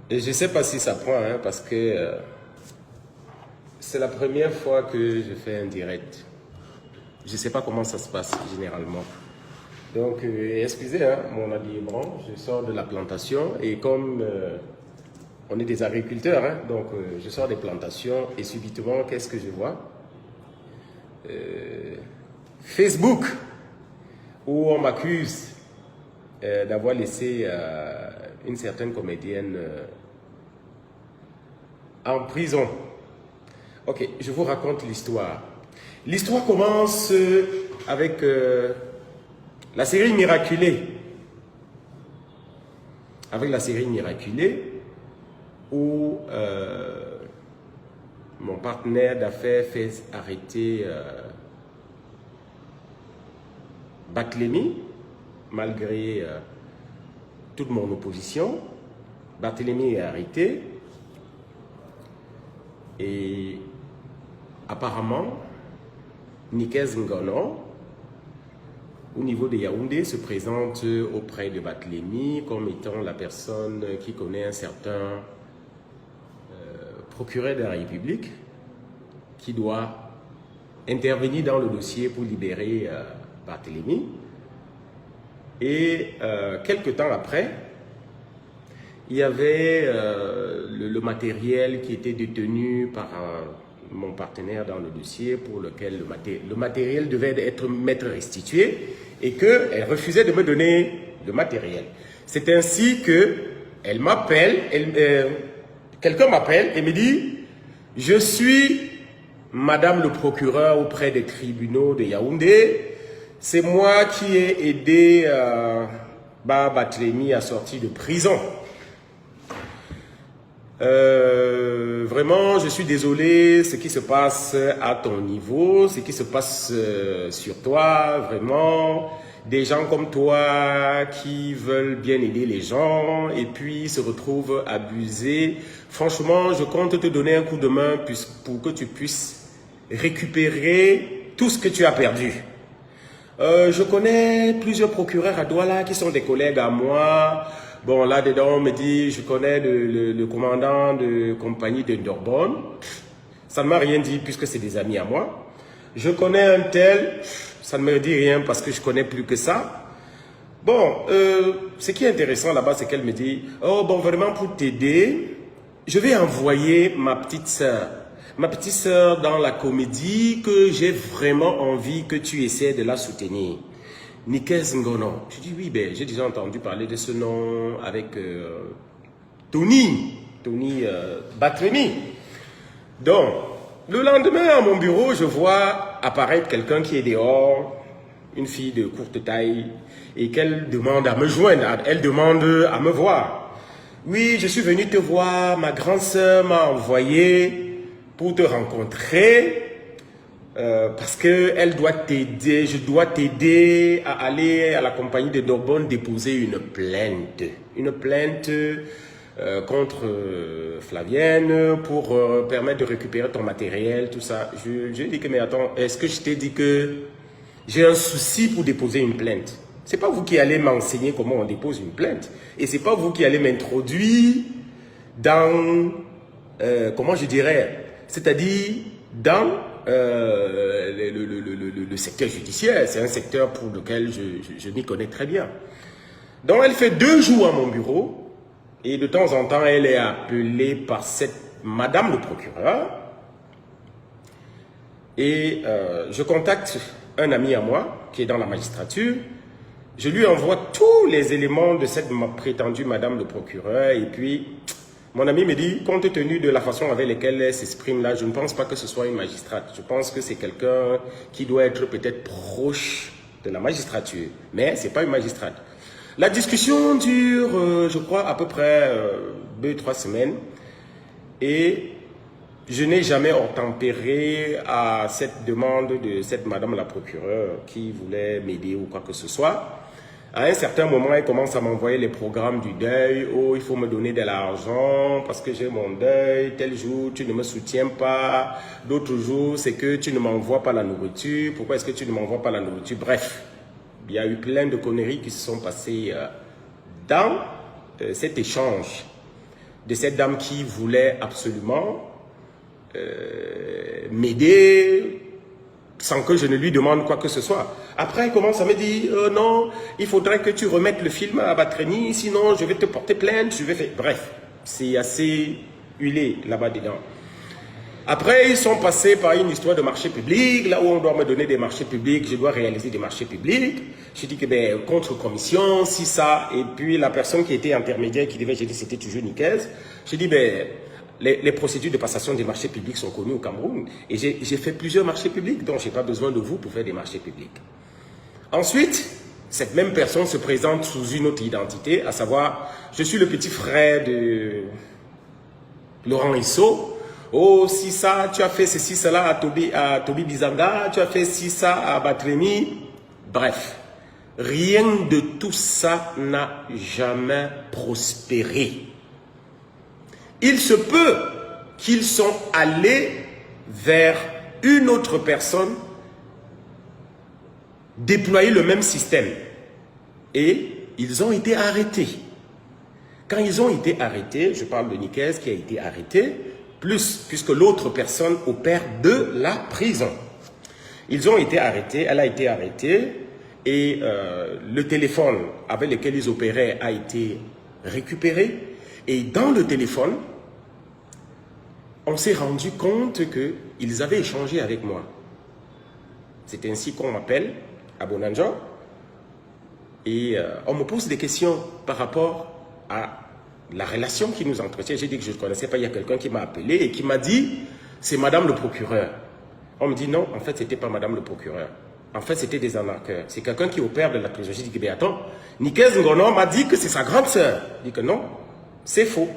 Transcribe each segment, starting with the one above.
Et je ne sais pas si ça prend, hein, parce que c'est la première fois que je fais un direct. Je ne sais pas comment ça se passe généralement. Donc, excusez, hein, mon habillement, je sors de la plantation et comme on est des agriculteurs, hein, donc je sors des plantations et subitement, qu'est-ce que je vois? Facebook, où on m'accuse d'avoir laissé une certaine comédienne en prison. Ok, je vous raconte l'histoire. L'histoire commence avec la série Miraculée. Avec la série Miraculée, où mon partenaire d'affaires fait arrêter Barthélemy, malgré toute mon opposition. Barthélemy est arrêté et apparemment, Nikez Ngono, au niveau de Yaoundé, se présente auprès de Barthélemy comme étant la personne qui connaît un certain procureur de la République qui doit intervenir dans le dossier pour libérer Barthélemy. Et quelque temps après, il y avait le matériel qui était détenu par mon partenaire dans le dossier pour lequel le matériel devait m'être restitué et qu'elle refusait de me donner le matériel. C'est ainsi que elle m'appelle, quelqu'un m'appelle et me dit « Je suis Madame le procureur auprès des tribunaux de Yaoundé. C'est moi qui ai aidé Barthélemy à sortir de prison. Vraiment, je suis désolé, ce qui se passe à ton niveau, ce qui se passe sur toi, vraiment, des gens comme toi qui veulent bien aider les gens et puis se retrouvent abusés. Franchement, je compte te donner un coup de main pour que tu puisses récupérer tout ce que tu as perdu. Je connais plusieurs procureurs à Douala qui sont des collègues à moi. Bon, là-dedans, on me dit, je connais le commandant de compagnie de Ndorbonne. Ça ne m'a rien dit puisque c'est des amis à moi. Je connais un tel, ça ne me dit rien parce que je connais plus que ça. Bon, ce qui est intéressant là-bas, c'est qu'elle me dit, oh bon, vraiment pour t'aider, je vais envoyer ma petite sœur dans la comédie que j'ai vraiment envie que tu essaies de la soutenir. Nikez Ngono. Je dis oui, ben, j'ai déjà entendu parler de ce nom avec Tony Barthélemy. Donc, le lendemain à mon bureau, je vois apparaître quelqu'un qui est dehors, une fille de courte taille, et qu'elle demande à me joindre, elle demande à me voir. Oui, je suis venu te voir, ma grande sœur m'a envoyé pour te rencontrer. Parce qu'elle doit t'aider, je dois t'aider à aller à la compagnie de Ndorbonne déposer une plainte. Une plainte contre Flavienne pour permettre de récupérer ton matériel, tout ça. Je dis que, mais attends, est-ce que je t'ai dit que j'ai un souci pour déposer une plainte? C'est pas vous qui allez m'enseigner comment on dépose une plainte. Et c'est pas vous qui allez m'introduire dans, comment je dirais, c'est-à-dire dans le secteur judiciaire. C'est un secteur pour lequel je m'y connais très bien. Donc elle fait 2 jours à mon bureau et de temps en temps elle est appelée par cette madame le procureur et je contacte un ami à moi qui est dans la magistrature. Je lui envoie tous les éléments de cette prétendue madame le procureur et puis mon ami me dit, compte tenu de la façon avec laquelle elle s'exprime là, je ne pense pas que ce soit une magistrate. Je pense que c'est quelqu'un qui doit être peut-être proche de la magistrature. Mais ce n'est pas une magistrate. La discussion dure, je crois, à peu près 2-3 semaines. Et je n'ai jamais obtempéré à cette demande de cette madame la procureure qui voulait m'aider ou quoi que ce soit. À un certain moment, elle commence à m'envoyer les programmes du deuil. Oh, il faut me donner de l'argent parce que j'ai mon deuil. Tel jour, tu ne me soutiens pas. D'autres jours, c'est que tu ne m'envoies pas la nourriture. Pourquoi est-ce que tu ne m'envoies pas la nourriture? Bref, il y a eu plein de conneries qui se sont passées dans cet échange. de cette dame qui voulait absolument m'aider sans que je ne lui demande quoi que ce soit. Après, il commence à me dire non, il faudrait que tu remettes le film à Batreni, sinon je vais te porter plainte, je vais faire... Bref, c'est assez huilé là-bas dedans. Après, ils sont passés par une histoire de marché public, là où on doit me donner des marchés publics, je dois réaliser des marchés publics. Je dis que ben, contre-commission, si ça, et puis la personne qui était intermédiaire, qui devait, j'ai dit c'était toujours Nicaise. Je dis ben, les procédures de passation des marchés publics sont connues au Cameroun. Et j'ai fait plusieurs marchés publics, donc je n'ai pas besoin de vous pour faire des marchés publics. Ensuite, cette même personne se présente sous une autre identité, à savoir, je suis le petit frère de Laurent Issot. Oh, si ça, tu as fait ceci, cela à Toby Bizanga, tu as fait ci, ça à Batremi. Bref, rien de tout ça n'a jamais prospéré. Il se peut qu'ils sont allés vers une autre personne déployer le même système. Et ils ont été arrêtés. Quand ils ont été arrêtés, je parle de Nicaise qui a été arrêté, puisque l'autre personne opère de la prison. Ils ont été arrêtés, elle a été arrêtée, et le téléphone avec lequel ils opéraient a été récupéré. Et dans le téléphone, on s'est rendu compte qu'ils avaient échangé avec moi. C'est ainsi qu'on m'appelle à Bonanja. Et on me pose des questions par rapport à la relation qui nous entretient. J'ai dit que je ne connaissais pas, il y a quelqu'un qui m'a appelé et qui m'a dit, c'est madame le procureur. On me dit non, en fait, c'était pas madame le procureur. En fait, c'était des arnaqueurs. C'est quelqu'un qui opère de la prison. J'ai dit que, mais attends, Nicaise Ngono m'a dit que c'est sa grande sœur. J'ai dit que non, c'est faux.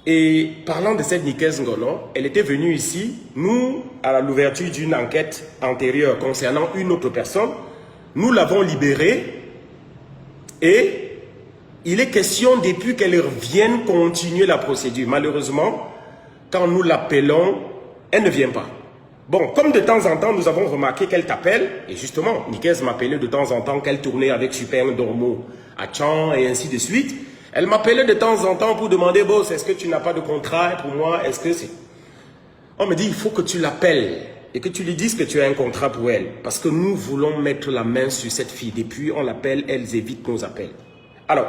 Et parlant de cette Nicaise Ngono, elle était venue ici, nous, à l'ouverture d'une enquête antérieure concernant une autre personne, nous l'avons libérée et il est question depuis qu'elle revienne continuer la procédure. Malheureusement, quand nous l'appelons, elle ne vient pas. Bon, comme de temps en temps, nous avons remarqué qu'elle t'appelle, et justement, Nicaise m'appelait de temps en temps qu'elle tournait avec Super Ndormo à Tchan et ainsi de suite. Elle m'appelait de temps en temps pour demander, boss, est-ce que tu n'as pas de contrat pour moi? Est-ce que c'est... On me dit, il faut que tu l'appelles et que tu lui dises que tu as un contrat pour elle. Parce que nous voulons mettre la main sur cette fille. Depuis, on l'appelle, elle évite nos appels. Alors,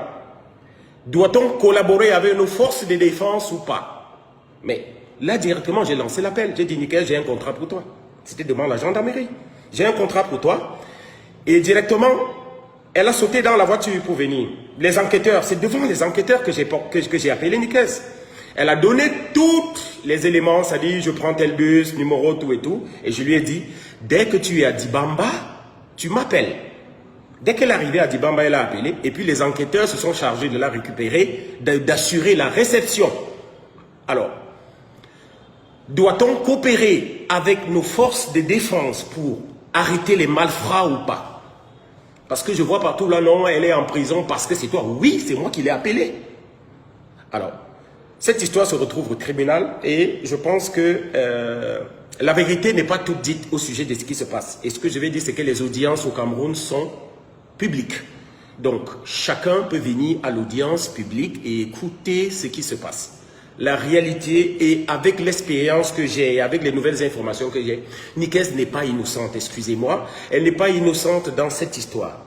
doit-on collaborer avec nos forces de défense ou pas? Mais là, directement, j'ai lancé l'appel. J'ai dit, Nickel, j'ai un contrat pour toi. C'était devant la gendarmerie. J'ai un contrat pour toi. Et directement, elle a sauté dans la voiture pour venir. Les enquêteurs, c'est devant les enquêteurs que j'ai appelé Nicaise. Elle a donné tous les éléments, c'est-à-dire je prends tel bus, numéro, tout et tout. Et je lui ai dit, dès que tu es à Dibamba, tu m'appelles. Dès qu'elle est arrivée à Dibamba, elle a appelé. Et puis les enquêteurs se sont chargés de la récupérer, d'assurer la réception. Alors, doit-on coopérer avec nos forces de défense pour arrêter les malfrats ou pas? Parce que je vois partout là, non, elle est en prison parce que c'est toi. Oui, c'est moi qui l'ai appelée. Alors, cette histoire se retrouve au tribunal et je pense que la vérité n'est pas toute dite au sujet de ce qui se passe. Et ce que je vais dire, c'est que les audiences au Cameroun sont publiques. Donc, chacun peut venir à l'audience publique et écouter ce qui se passe. La réalité, et avec l'expérience que j'ai, avec les nouvelles informations que j'ai, Nicaise n'est pas innocente, excusez-moi. Elle n'est pas innocente dans cette histoire.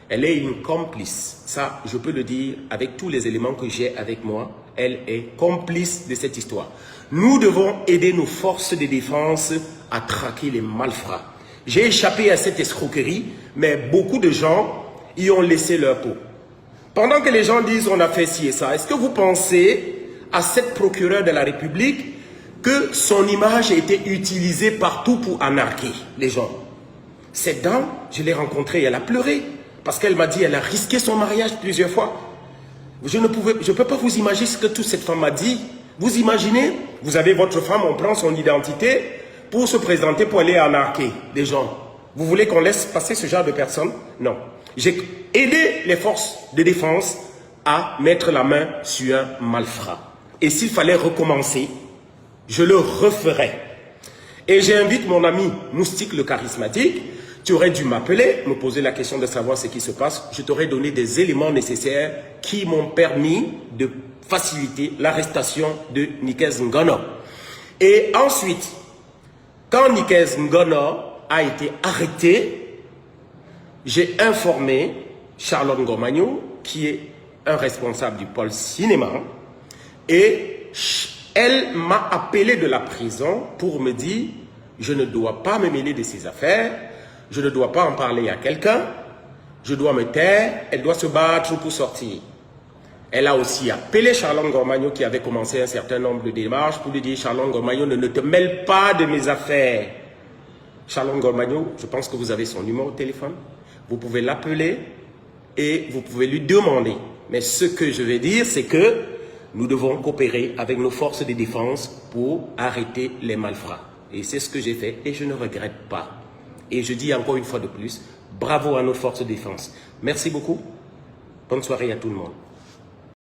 Elle est une complice. Ça, je peux le dire avec tous les éléments que j'ai avec moi. Elle est complice de cette histoire. Nous devons aider nos forces de défense à traquer les malfrats. J'ai échappé à cette escroquerie, mais beaucoup de gens y ont laissé leur peau. Pendant que les gens disent on a fait ci et ça, est-ce que vous pensez à cette procureure de la République que son image a été utilisée partout pour anarquer les gens? Cette dame, je l'ai rencontrée, elle a pleuré parce qu'elle m'a dit elle a risqué son mariage plusieurs fois. Je ne peux pas vous imaginer ce que toute cette femme m'a dit. Vous imaginez, vous avez votre femme, on prend son identité pour se présenter, pour aller anarquer les gens. Vous voulez qu'on laisse passer ce genre de personnes? Non. J'ai aidé les forces de défense à mettre la main sur un malfrat. Et s'il fallait recommencer, je le referais. Et j'invite mon ami Moustique le charismatique. Tu aurais dû m'appeler, me poser la question de savoir ce qui se passe. Je t'aurais donné des éléments nécessaires qui m'ont permis de faciliter l'arrestation de Nikes Ngono. Et ensuite, quand Nikes Ngono a été arrêté, j'ai informé Charlotte Ngomagno, qui est un responsable du pôle cinéma, et elle m'a appelé de la prison pour me dire « Je ne dois pas me mêler de ces affaires, je ne dois pas en parler à quelqu'un, je dois me taire, elle doit se battre pour sortir. » Elle a aussi appelé Charlotte Ngomagno qui avait commencé un certain nombre de démarches pour lui dire « Charlotte Ngomagno, ne te mêle pas de mes affaires. » Charlotte Ngomagno, je pense que vous avez son numéro de téléphone. Vous pouvez l'appeler et vous pouvez lui demander. Mais ce que je vais dire, c'est que nous devons coopérer avec nos forces de défense pour arrêter les malfrats. Et c'est ce que j'ai fait et je ne regrette pas. Et je dis encore une fois de plus, bravo à nos forces de défense. Merci beaucoup. Bonne soirée à tout le monde.